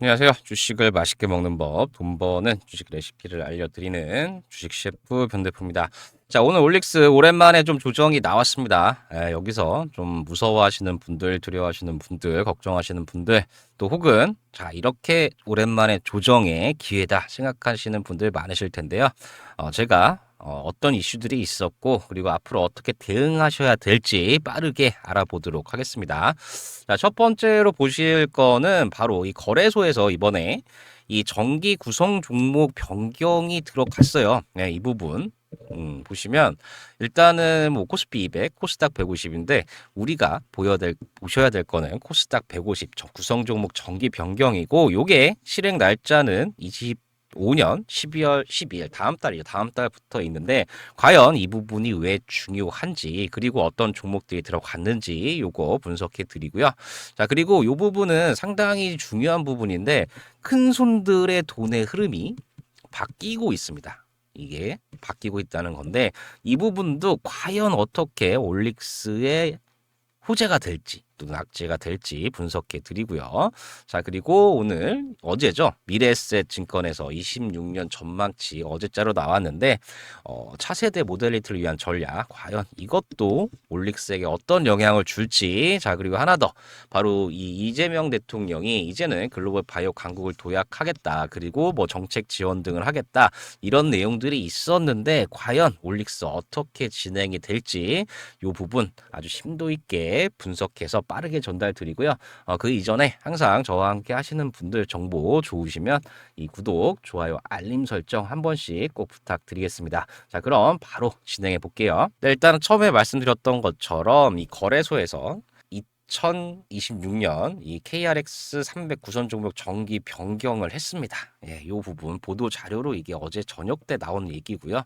안녕하세요. 주식을 맛있게 먹는 법, 돈 버는 주식 레시피를 알려드리는 주식 셰프 변대표입니다. 자, 오늘 올릭스 오랜만에 좀 조정이 나왔습니다. 여기서 좀 무서워하시는 분들, 두려워하시는 분들, 걱정하시는 분들, 또 혹은 자, 이렇게 오랜만에 조정의 기회다 생각하시는 분들 많으실 텐데요. 제가 어떤 이슈들이 있었고, 그리고 앞으로 어떻게 대응하셔야 될지 빠르게 알아보도록 하겠습니다. 자, 첫 번째로 보실 거는 바로 이 거래소에서 이번에 이 정기 구성 종목 변경이 들어갔어요. 네, 이 부분. 보시면 일단은 뭐 코스피 200, 코스닥 150인데 우리가 보셔야 될 거는 코스닥 150 구성 종목 정기 변경이고 요게 실행 날짜는 25년 12월 12일 다음 달이죠. 다음 달부터 있는데 과연 이 부분이 왜 중요한지 그리고 어떤 종목들이 들어갔는지 요거 분석해 드리고요. 자, 그리고 요 부분은 상당히 중요한 부분인데 큰 손들의 돈의 흐름이 바뀌고 있습니다. 이게 바뀌고 있다는 건데 이 부분도 과연 어떻게 올릭스의 호재가 될지 또는 악재가 될지 분석해 드리고요. 자, 그리고 오늘 어제죠. 미래에셋 증권에서 26년 전망치 어제자로 나왔는데 차세대 모델리티를 위한 전략 과연 이것도 올릭스에게 어떤 영향을 줄지. 자, 그리고 하나 더 바로 이 이재명 대통령이 이제는 글로벌 바이오 강국을 도약하겠다. 그리고 뭐 정책 지원 등을 하겠다. 이런 내용들이 있었는데 과연 올릭스 어떻게 진행이 될지 이 부분 아주 심도 있게 분석해서 빠르게 전달 드리고요. 그 이전에 항상 저와 함께 하시는 분들 정보 좋으시면 이 구독, 좋아요, 알림 설정 한 번씩 꼭 부탁드리겠습니다. 자, 그럼 바로 진행해 볼게요. 네, 일단은 처음에 말씀드렸던 것처럼 이 거래소에서 2026년 이 KRX 300 구선 종목 정기 변경을 했습니다. 예, 이 부분 보도 자료로 이게 어제 저녁 때 나온 얘기고요.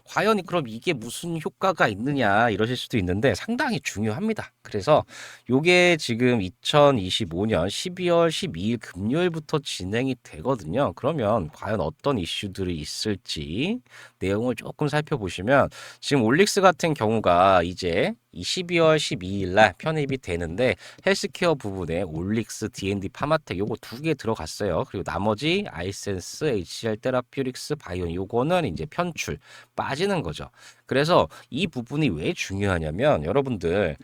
과연 그럼 이게 무슨 효과가 있느냐 이러실 수도 있는데 상당히 중요합니다. 그래서 요게 지금 2025년 12월 12일 금요일부터 진행이 되거든요. 그러면 과연 어떤 이슈들이 있을지 내용을 조금 살펴보시면 지금 올릭스 같은 경우가 이제 이 12월 12일 날 편입이 되는데 헬스케어 부분에 올릭스, D&D, 파마텍 요거 두 개 들어갔어요. 그리고 나머지 아이센스, HCR, 테라퓨릭스, 바이온 요거는 이제 편출 빠지는 거죠. 그래서 이 부분이 왜 중요하냐면 여러분들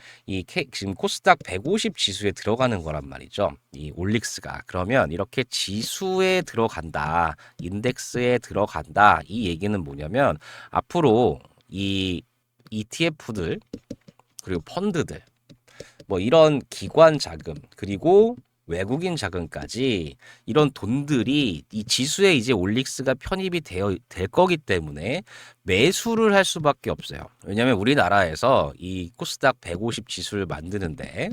지금 코스닥 150 지수에 들어가는 거란 말이죠. 이 올릭스가 그러면 이렇게 지수에 들어간다, 인덱스에 들어간다. 이 얘기는 뭐냐면 앞으로 이 ETF들 그리고 펀드들 뭐 이런 기관 자금 그리고 외국인 자금까지 이런 돈들이 이 지수에 이제 올릭스가 편입이 될 거기 때문에 매수를 할 수밖에 없어요. 왜냐하면 우리나라에서 이 코스닥 150 지수를 만드는데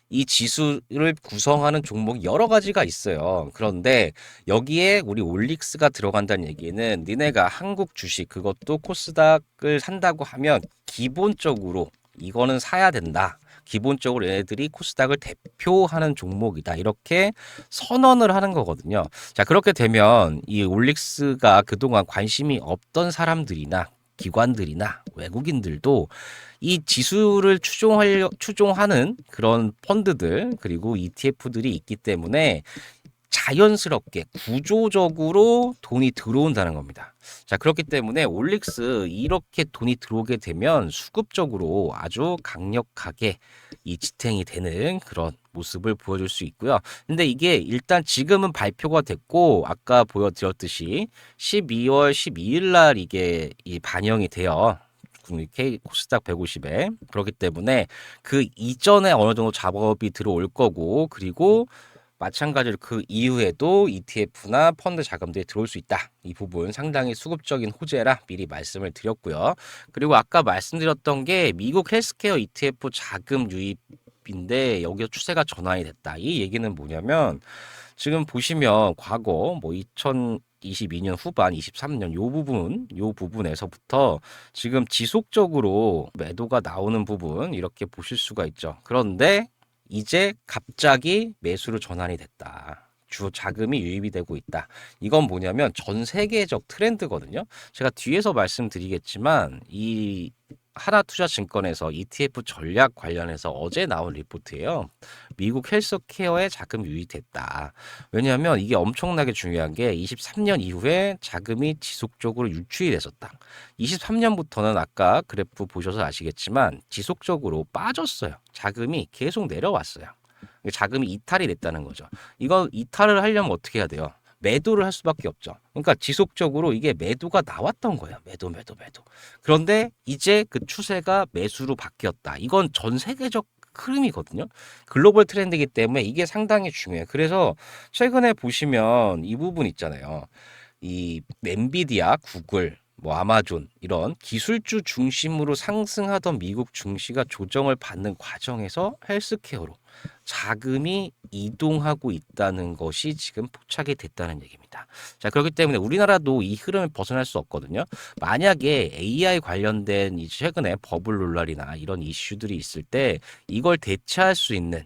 이 지수를 구성하는 종목이 여러 가지가 있어요. 그런데 여기에 우리 올릭스가 들어간다는 얘기는 니네가 한국 주식 그것도 코스닥을 산다고 하면 기본적으로 이거는 사야 된다. 기본적으로 얘네들이 코스닥을 대표하는 종목이다. 이렇게 선언을 하는 거거든요. 자, 그렇게 되면 이 올릭스가 그동안 관심이 없던 사람들이나 기관들이나 외국인들도 이 지수를 추종하는 그런 펀드들 그리고 ETF들이 있기 때문에 자연스럽게 구조적으로 돈이 들어온다는 겁니다. 자, 그렇기 때문에 올릭스 이렇게 돈이 들어오게 되면 수급적으로 아주 강력하게 이 지탱이 되는 그런 모습을 보여줄 수 있고요. 근데 이게 일단 지금은 발표가 됐고 아까 보여드렸듯이 12월 12일 날 이게 반영이 돼요. K 코스닥 150에 그렇기 때문에 그 이전에 어느 정도 작업이 들어올 거고 그리고 마찬가지로 그 이후에도 ETF나 펀드 자금들이 들어올 수 있다. 이 부분 상당히 수급적인 호재라 미리 말씀을 드렸고요. 그리고 아까 말씀드렸던 게 미국 헬스케어 ETF 자금 유입인데 여기서 추세가 전환이 됐다. 이 얘기는 뭐냐면 지금 보시면 과거 뭐 2022년 후반, 23년 요 부분에서부터 지금 지속적으로 매도가 나오는 부분 이렇게 보실 수가 있죠. 그런데 이제 갑자기 매수로 전환이 됐다. 주 자금이 유입이 되고 있다. 이건 뭐냐면 전 세계적 트렌드거든요. 제가 뒤에서 말씀드리겠지만 이 하나투자증권에서 ETF 전략 관련해서 어제 나온 리포트예요. 미국 헬스케어에 자금 유입됐다. 왜냐하면 이게 엄청나게 중요한 게 23년 이후에 자금이 지속적으로 유출이 됐었다. 23년부터는 아까 그래프 보셔서 아시겠지만 지속적으로 빠졌어요. 자금이 계속 내려왔어요. 자금이 이탈이 됐다는 거죠. 이거 이탈을 하려면 어떻게 해야 돼요? 매도를 할 수밖에 없죠. 그러니까 지속적으로 이게 매도가 나왔던 거예요. 매도, 매도, 매도. 그런데 이제 그 추세가 매수로 바뀌었다. 이건 전 세계적 흐름이거든요. 글로벌 트렌드이기 때문에 이게 상당히 중요해요. 그래서 최근에 보시면 이 부분 있잖아요. 이 엔비디아, 구글, 뭐 아마존 이런 기술주 중심으로 상승하던 미국 증시가 조정을 받는 과정에서 헬스케어로 자금이 이동하고 있다는 것이 지금 포착이 됐다는 얘기입니다. 자, 그렇기 때문에 우리나라도 이 흐름을 벗어날 수 없거든요. 만약에 AI 관련된 이 최근에 버블 논란이나 이런 이슈들이 있을 때 이걸 대체할 수 있는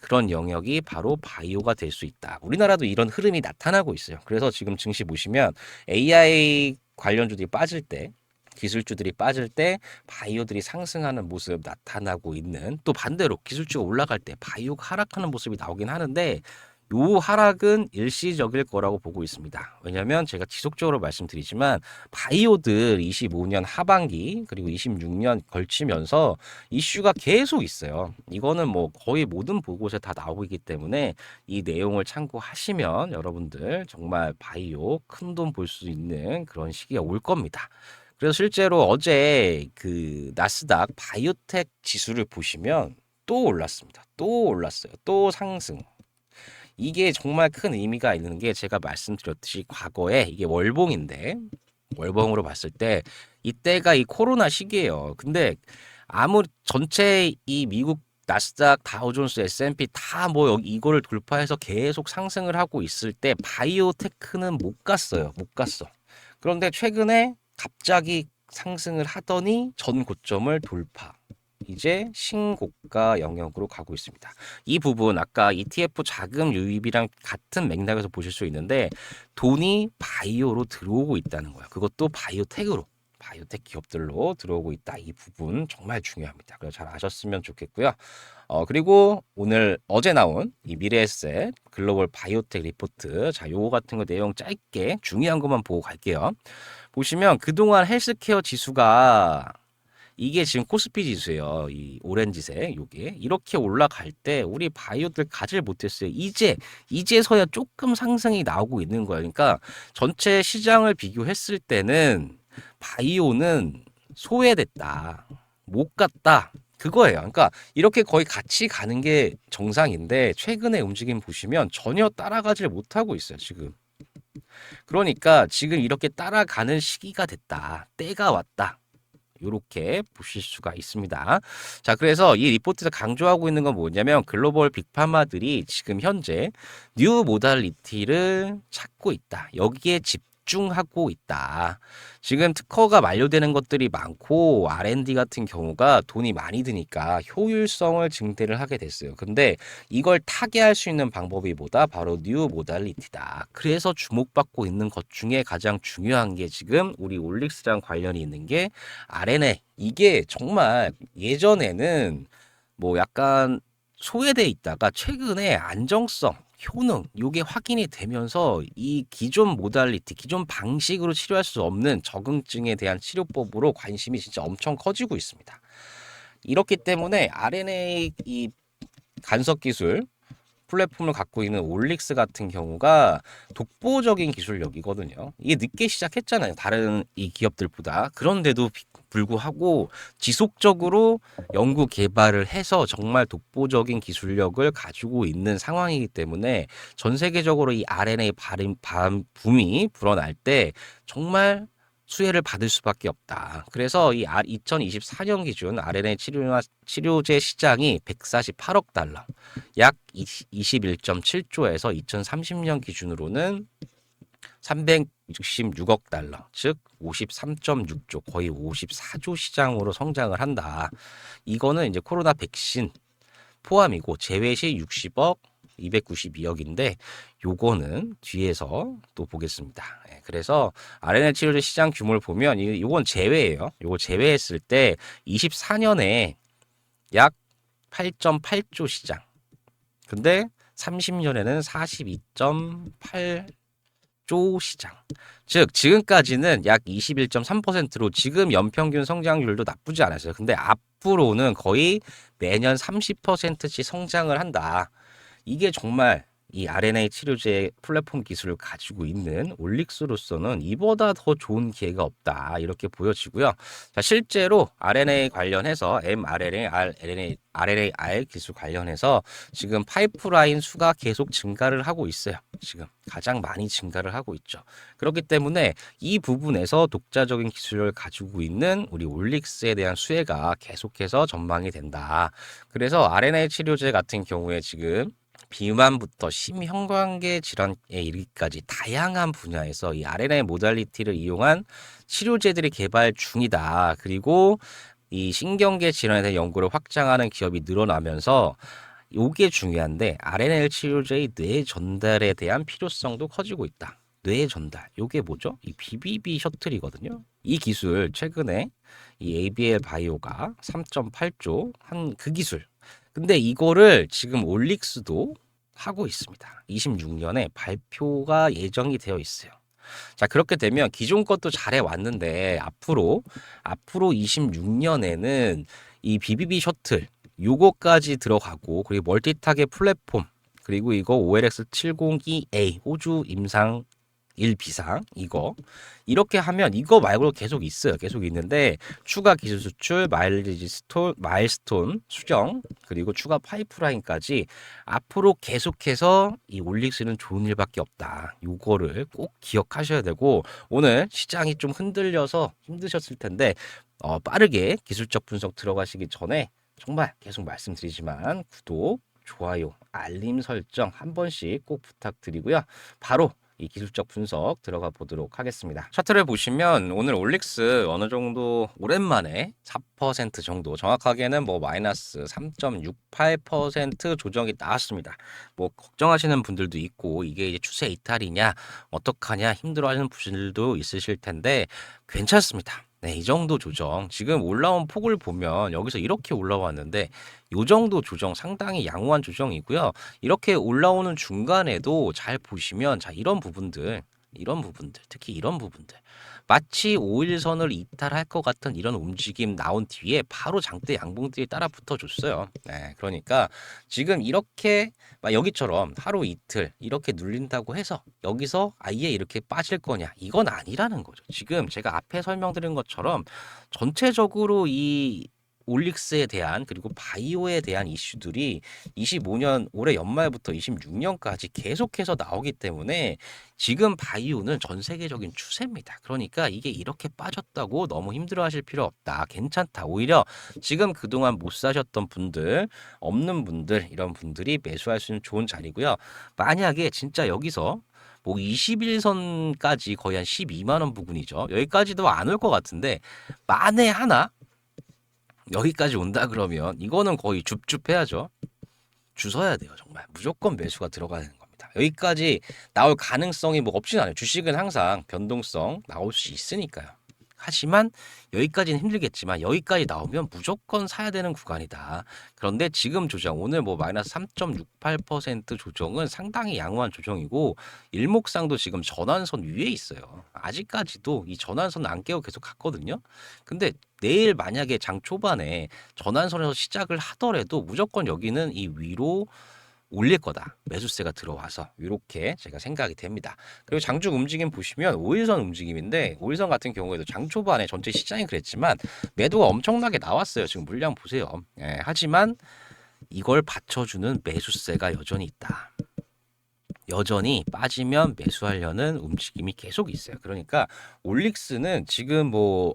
그런 영역이 바로 바이오가 될 수 있다. 우리나라도 이런 흐름이 나타나고 있어요. 그래서 지금 증시 보시면 AI 관련주들이 빠질 때 기술주들이 빠질 때 바이오들이 상승하는 모습 나타나고 있는, 또 반대로 기술주가 올라갈 때 바이오가 하락하는 모습이 나오긴 하는데 요 하락은 일시적일 거라고 보고 있습니다. 왜냐하면 제가 지속적으로 말씀드리지만 바이오들 25년 하반기 그리고 26년 걸치면서 이슈가 계속 있어요. 이거는 뭐 거의 모든 보고서에 다 나오고 있기 때문에 이 내용을 참고하시면 여러분들 정말 바이오 큰돈 볼 수 있는 그런 시기가 올 겁니다. 그래서 실제로 어제 그 나스닥 바이오텍 지수를 보시면 또 올랐습니다. 또 올랐어요. 또 상승. 이게 정말 큰 의미가 있는 게 제가 말씀드렸듯이 과거에 이게 월봉인데 월봉으로 봤을 때 이때가 이 코로나 시기예요. 근데 아무 전체 이 미국 나스닥, 다우존스, S&P 다 뭐 이거를 돌파해서 계속 상승을 하고 있을 때 바이오테크는 못 갔어요. 못 갔어. 그런데 최근에 갑자기 상승을 하더니 전 고점을 돌파. 이제 신고가 영역으로 가고 있습니다. 이 부분 아까 ETF 자금 유입이랑 같은 맥락에서 보실 수 있는데 돈이 바이오로 들어오고 있다는 거예요. 그것도 바이오텍으로. 바이오텍 기업들로 들어오고 있다. 이 부분 정말 중요합니다. 그래서 잘 아셨으면 좋겠고요. 그리고 오늘 어제 나온 이 미래에셋 글로벌 바이오텍 리포트. 자, 요거 같은 거 내용 짧게 중요한 것만 보고 갈게요. 보시면 그동안 헬스케어 지수가 이게 지금 코스피 지수예요. 이 오렌지색 요게 이렇게 올라갈 때 우리 바이오들 가지를 못했어요. 이제서야 조금 상승이 나오고 있는 거예요. 그러니까 전체 시장을 비교했을 때는 바이오는 소외됐다, 못 갔다. 그거예요. 그러니까 이렇게 거의 같이 가는 게 정상인데 최근의 움직임 보시면 전혀 따라가지를 못하고 있어요. 지금. 그러니까 지금 이렇게 따라가는 시기가 됐다. 때가 왔다. 요렇게 보실 수가 있습니다. 자, 그래서 이 리포트에서 강조하고 있는 건 뭐냐면 글로벌 빅파마들이 지금 현재 뉴 모달리티를 찾고 있다. 여기에 집중하고 있다. 지금 특허가 만료되는 것들이 많고 R&D 같은 경우가 돈이 많이 드니까 효율성을 증대를 하게 됐어요. 근데 이걸 타개할 수 있는 방법이 뭐다? 바로 뉴 모달리티다. 그래서 주목받고 있는 것 중에 가장 중요한 게 지금 우리 올릭스랑 관련이 있는 게 RNA. 이게 정말 예전에는 뭐 약간 소외돼 있다가 최근에 안정성, 효능 요게 확인이 되면서 이 기존 모달리티, 기존 방식으로 치료할 수 없는 적응증에 대한 치료법으로 관심이 진짜 엄청 커지고 있습니다. 이렇기 때문에 RNA 이 간섭 기술 플랫폼을 갖고 있는 올릭스 같은 경우가 독보적인 기술력이거든요. 이게 늦게 시작했잖아요. 다른 이 기업들보다. 그런데도 불구하고 지속적으로 연구 개발을 해서 정말 독보적인 기술력을 가지고 있는 상황이기 때문에 전 세계적으로 이 RNA 붐이 불어날 때 정말 수혜를 받을 수밖에 없다. 그래서 이 2024년 기준 RNA 치료제 시장이 148억 달러, 약 21.7조에서 2030년 기준으로는 366억 달러, 즉 53.6조, 거의 54조 시장으로 성장을 한다. 이거는 이제 코로나 백신 포함이고 제외 시 60억, 292억인데 요거는 뒤에서 또 보겠습니다. 예, 그래서 RNA 치료제 시장 규모를 보면 요건 제외예요. 요거 제외했을 때 24년에 약 8.8조 시장. 근데 30년에는 42.8조 시장. 즉 지금까지는 약 21.3%로 지금 연평균 성장률도 나쁘지 않았어요. 근데 앞으로는 거의 매년 30%씩 성장을 한다. 이게 정말 이 RNA 치료제 플랫폼 기술을 가지고 있는 올릭스로서는 이보다 더 좋은 기회가 없다. 이렇게 보여지고요. 자, 실제로 RNA 관련해서 mRNA, RNAR 기술 관련해서 지금 파이프라인 수가 계속 증가를 하고 있어요. 지금 가장 많이 증가를 하고 있죠. 그렇기 때문에 이 부분에서 독자적인 기술을 가지고 있는 우리 올릭스에 대한 수혜가 계속해서 전망이 된다. 그래서 RNA 치료제 같은 경우에 지금 비만부터 심형관계 질환에 이르기까지 다양한 분야에서 이 RNA 모달리티를 이용한 치료제들이 개발 중이다. 그리고 이 신경계 질환에 대한 연구를 확장하는 기업이 늘어나면서 요게 중요한데 RNA 치료제의 뇌 전달에 대한 필요성도 커지고 있다. 뇌 전달. 요게 뭐죠? 이 BBB 셔틀이거든요. 이 기술 최근에 이 ABL 바이오가 3.8조 한 그 기술. 근데 이거를 지금 올릭스도 하고 있습니다. 26년에 발표가 예정이 되어 있어요. 자, 그렇게 되면 기존 것도 잘해 왔는데 앞으로 26년에는 이 BBB 셔틀 요거까지 들어가고 그리고 멀티 타겟 플랫폼 그리고 이거 OLX 702A 호주 임상 1비상 이거 이렇게 하면 이거 말고 계속 있어요. 계속 있는데 추가 기술 수출, 마일스톤 수정 그리고 추가 파이프라인까지 앞으로 계속해서 이 올릭스는 좋은 일밖에 없다. 요거를 꼭 기억하셔야 되고 오늘 시장이 좀 흔들려서 힘드셨을 텐데 빠르게 기술적 분석 들어가시기 전에 정말 계속 말씀드리지만 구독, 좋아요, 알림 설정 한 번씩 꼭 부탁드리고요. 바로 이 기술적 분석 들어가 보도록 하겠습니다. 차트를 보시면 오늘 올릭스 어느 정도 오랜만에 4% 정도 정확하게는 뭐 마이너스 3.68% 조정이 나왔습니다. 뭐 걱정하시는 분들도 있고 이게 이제 추세 이탈이냐 어떡하냐 힘들어하시는 분들도 있으실 텐데 괜찮습니다. 네, 이 정도 조정. 지금 올라온 폭을 보면 여기서 이렇게 올라왔는데 이 정도 조정 상당히 양호한 조정이고요. 이렇게 올라오는 중간에도 잘 보시면 자 이런 부분들 특히 이런 부분들 마치 5일선을 이탈할 것 같은 이런 움직임 나온 뒤에 바로 장대 양봉들이 따라 붙어줬어요. 네, 그러니까 지금 이렇게 막 여기처럼 하루 이틀 이렇게 눌린다고 해서 여기서 아예 이렇게 빠질 거냐 이건 아니라는 거죠. 지금 제가 앞에 설명드린 것처럼 전체적으로 이 올릭스에 대한 그리고 바이오에 대한 이슈들이 25년 올해 연말부터 26년까지 계속해서 나오기 때문에 지금 바이오는 전 세계적인 추세입니다. 그러니까 이게 이렇게 빠졌다고 너무 힘들어하실 필요 없다. 괜찮다. 오히려 지금 그동안 못 사셨던 분들, 없는 분들 이런 분들이 매수할 수 있는 좋은 자리고요. 만약에 진짜 여기서 뭐 21선까지 거의 한 12만 원 부근이죠. 여기까지도 안 올 것 같은데 만에 하나 여기까지 온다 그러면 이거는 거의 줍줍해야죠. 주서야 돼요. 정말 무조건 매수가 들어가야 되는 겁니다. 여기까지 나올 가능성이 뭐 없진 않아요. 주식은 항상 변동성 나올 수 있으니까요. 하지만 여기까지는 힘들겠지만 여기까지 나오면 무조건 사야 되는 구간이다. 그런데 지금 조정 오늘 뭐 마이너스 3.68% 조정은 상당히 양호한 조정이고 일목상도 지금 전환선 위에 있어요. 아직까지도 이 전환선 안 깨고 계속 갔거든요. 근데 내일 만약에 장 초반에 전환선에서 시작을 하더라도 무조건 여기는 이 위로 올릴 거다. 매수세가 들어와서 이렇게 제가 생각이 됩니다. 그리고 장중 움직임 보시면 5일선 움직임인데 5일선 같은 경우에도 장 초반에 전체 시장이 그랬지만 매도가 엄청나게 나왔어요. 지금 물량 보세요. 예, 하지만 이걸 받쳐주는 매수세가 여전히 있다. 여전히 빠지면 매수하려는 움직임이 계속 있어요. 그러니까 올릭스는 지금 뭐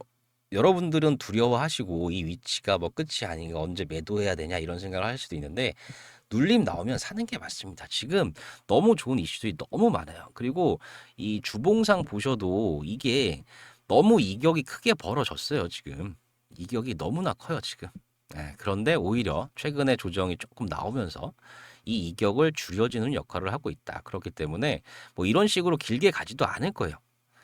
여러분들은 두려워하시고 이 위치가 뭐 끝이 아닌가 언제 매도해야 되냐 이런 생각을 할 수도 있는데 눌림 나오면 사는 게 맞습니다. 지금 너무 좋은 이슈들이 너무 많아요. 그리고 이 주봉상 보셔도 이게 너무 이격이 크게 벌어졌어요. 지금 이격이 너무나 커요. 지금. 네, 그런데 오히려 최근에 조정이 조금 나오면서 이 이격을 줄여주는 역할을 하고 있다. 그렇기 때문에 뭐 이런 식으로 길게 가지도 않을 거예요.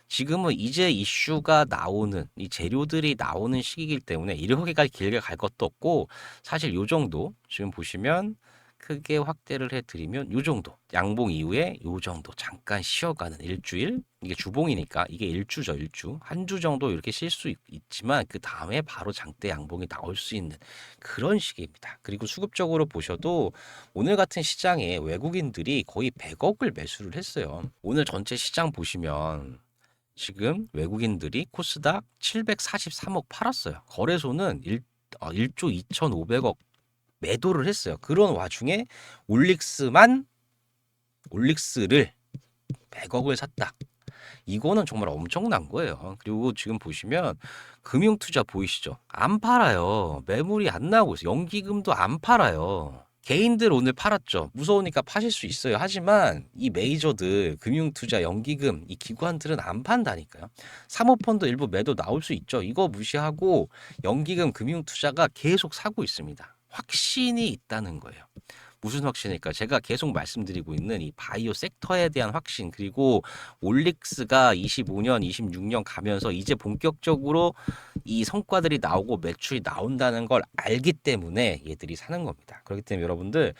지금은 이제 이슈가 나오는 이 재료들이 나오는 시기이기 때문에 이렇게까지 길게 갈 것도 없고 사실 요 정도 지금 보시면 크게 확대를 해드리면 요 정도 양봉 이후에 요 정도 잠깐 쉬어가는 일주일 이게 주봉이니까 이게 일주죠 일주 한 주 정도 이렇게 쉴 수 있지만 그 다음에 바로 장대 양봉이 나올 수 있는 그런 시기입니다. 그리고 수급적으로 보셔도 오늘 같은 시장에 외국인들이 거의 100억을 매수를 했어요. 오늘 전체 시장 보시면 지금 외국인들이 코스닥 743억 팔았어요. 거래소는 1조 2,500억 매도를 했어요. 그런 와중에 올릭스를 100억을 샀다. 이거는 정말 엄청난 거예요. 그리고 지금 보시면 금융투자 보이시죠? 안 팔아요. 매물이 안 나오고 있어요. 연기금도 안 팔아요. 개인들 오늘 팔았죠. 무서우니까 파실 수 있어요. 하지만 이 메이저들 금융투자 연기금 이 기관들은 안 판다니까요. 사모펀드 일부 매도 나올 수 있죠. 이거 무시하고 연기금 금융투자가 계속 사고 있습니다. 확신이 있다는 거예요. 무슨 확신일까? 제가 계속 말씀드리고 있는 이 바이오 섹터에 대한 확신 그리고 올릭스가 25년, 26년 가면서 이제 본격적으로 이 성과들이 나오고 매출이 나온다는 걸 알기 때문에 얘들이 사는 겁니다. 그렇기 때문에 여러분들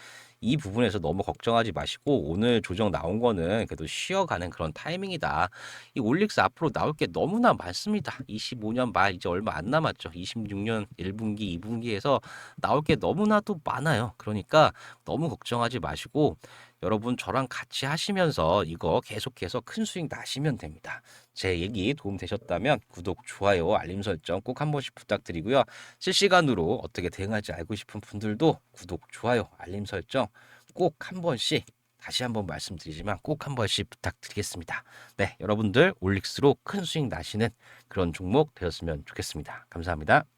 이 부분에서 너무 걱정하지 마시고 오늘 조정 나온 거는 그래도 쉬어가는 그런 타이밍이다. 이 올릭스 앞으로 나올 게 너무나 많습니다. 25년 말 이제 얼마 안 남았죠. 26년 1분기, 2분기에서 나올 게 너무나도 많아요. 그러니까 너무 걱정하지 마시고 여러분 저랑 같이 하시면서 이거 계속해서 큰 수익 나시면 됩니다. 제 얘기 도움 되셨다면 구독, 좋아요, 알림 설정 꼭 한 번씩 부탁드리고요. 실시간으로 어떻게 대응할지 알고 싶은 분들도 구독, 좋아요, 알림 설정 꼭 한 번씩 다시 한번 말씀드리지만 꼭 한 번씩 부탁드리겠습니다. 네, 여러분들 올릭스로 큰 수익 나시는 그런 종목 되었으면 좋겠습니다. 감사합니다.